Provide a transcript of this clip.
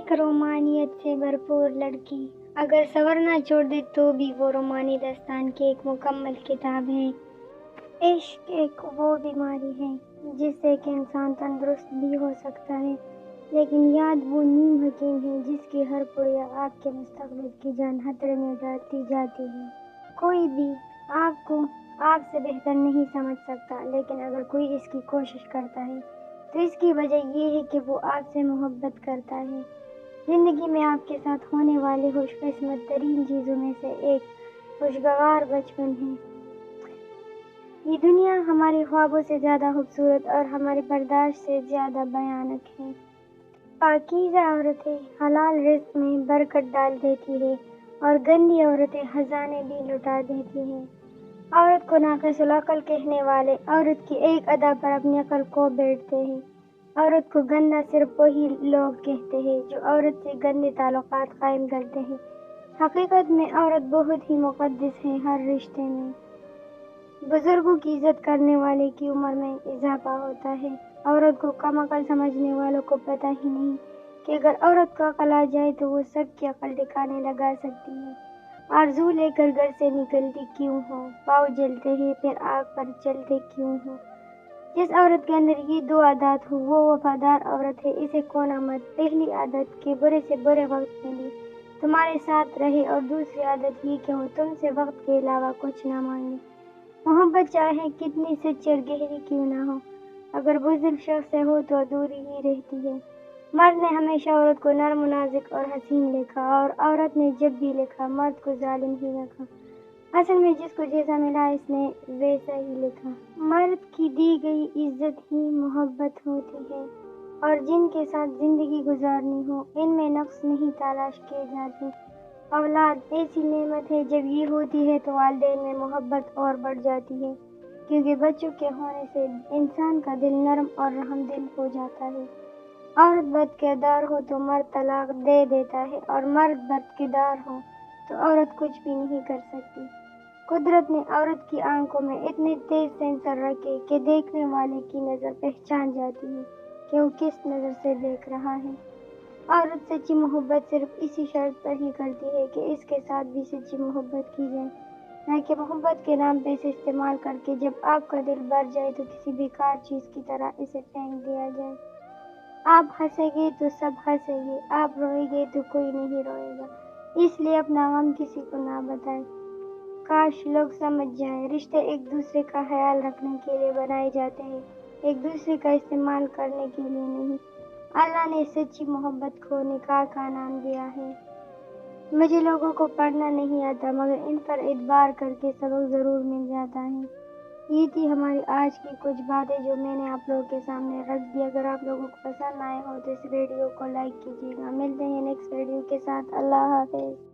ایک رومانیت سے بھرپور لڑکی اگر سنورنا چھوڑ دے تو بھی وہ رومانی داستان کی ایک مکمل کتاب ہے۔ عشق ایک وہ بیماری ہے جس سے ایک انسان تندرست بھی ہو سکتا ہے، لیکن یاد وہ نیم حکیم ہے جس کی ہر پڑیا آپ کے مستقبل کی جان خطرے میں ڈالتی جاتی ہے۔ کوئی بھی آپ کو آپ سے بہتر نہیں سمجھ سکتا، لیکن اگر کوئی اس کی کوشش کرتا ہے تو اس کی وجہ یہ ہے کہ وہ آپ سے محبت کرتا ہے۔ زندگی میں آپ کے ساتھ ہونے والے خوش قسمت ترین چیزوں میں سے ایک خوشگوار بچپن ہے۔ یہ دنیا ہمارے خوابوں سے زیادہ خوبصورت اور ہماری برداشت سے زیادہ بھیانک ہے۔ پاکیزہ عورتیں حلال رزق میں برکت ڈال دیتی ہیں اور گندی عورتیں خزانے بھی لٹا دیتی ہیں۔ عورت کو ناقص العقل کہنے والے عورت کی ایک ادا پر اپنی عقل کھو بیٹھتے ہیں۔ عورت کو گندا صرف وہی لوگ کہتے ہیں جو عورت سے گندے تعلقات قائم کرتے ہیں۔ حقیقت میں عورت بہت ہی مقدس ہے۔ ہر رشتے میں بزرگوں کی عزت کرنے والے کی عمر میں اضافہ ہوتا ہے۔ عورت کو کم عقل سمجھنے والوں کو پتہ ہی نہیں کہ اگر عورت کو عقل آ جائے تو وہ سب کی عقل ٹھکانے لگا سکتی ہے۔ آرزو لے کر گھر سے نکلتی کیوں ہو، پاؤں جلتے ہیں پھر آگ پر چلتے کیوں ہو۔ جس عورت کے اندر یہ دو عادات ہو وہ وفادار عورت ہے۔ اسے کھونا مت۔ پہلی عادت کہ برے سے برے وقت میں بھی تمہارے ساتھ رہے، اور دوسری عادت یہ کہ وہ تم سے وقت کے علاوہ کچھ نہ مانگے۔ محبت چاہے کتنی سچی اور گہری کیوں نہ ہو، اگر بزدل شخص سے ہو تو ادھوری ہی رہتی ہے۔ مرد نے ہمیشہ عورت کو نرم و نازک اور حسین لکھا، اور عورت نے جب بھی لکھا مرد کو ظالم ہی لکھا۔ اصل میں جس کو جیسا ملا اس نے ویسا ہی لکھا۔ مرد کی دی گئی عزت ہی محبت ہوتی ہے، اور جن کے ساتھ زندگی گزارنی ہو ان میں نقص نہیں تلاش کیے جاتے۔ اولاد ایسی نعمت ہے، جب یہ ہوتی ہے تو والدین میں محبت اور بڑھ جاتی ہے، کیونکہ بچوں کے ہونے سے انسان کا دل نرم اور رحم دل ہو جاتا ہے۔ عورت بد کردار ہو تو مرد طلاق دے دیتا ہے، اور مرد بد کردار ہو تو عورت کچھ بھی نہیں کر سکتی۔ قدرت نے عورت کی آنکھوں میں اتنے تیز سینسر رکھے کہ دیکھنے والے کی نظر پہچان جاتی ہے کہ وہ کس نظر سے دیکھ رہا ہے۔ عورت سچی محبت صرف اسی شرط پر ہی کرتی ہے کہ اس کے ساتھ بھی سچی محبت کی جائے، نہ کہ محبت کے نام پہ اسے استعمال کر کے جب آپ کا دل بھر جائے تو کسی بیکار چیز کی طرح اسے پھینک دیا جائے۔ آپ ہنسیں گے تو سب ہنسیں گے، آپ روئیں گے تو کوئی نہیں روئے گا، اس لیے اپنا غم کسی کو نہ بتائیں۔ کاش لوگ سمجھ جائیں، رشتے ایک دوسرے کا خیال رکھنے کے لیے بنائے جاتے ہیں، ایک دوسرے کا استعمال کرنے کے لیے نہیں۔ اللہ نے سچی محبت کو نکاح کا نام دیا ہے۔ مجھے لوگوں کو پڑھنا نہیں آتا، مگر ان پر اعتبار کر کے سبق ضرور مل جاتا ہے۔ یہ تھی ہماری آج کی کچھ باتیں جو میں نے آپ لوگوں کے سامنے رکھ دی۔ اگر آپ لوگوں کو پسند آئے ہو تو اس ویڈیو کو لائک کیجیے گا۔ ملتے ہیں نیکسٹ ویڈیو کے ساتھ۔ اللہ حافظ۔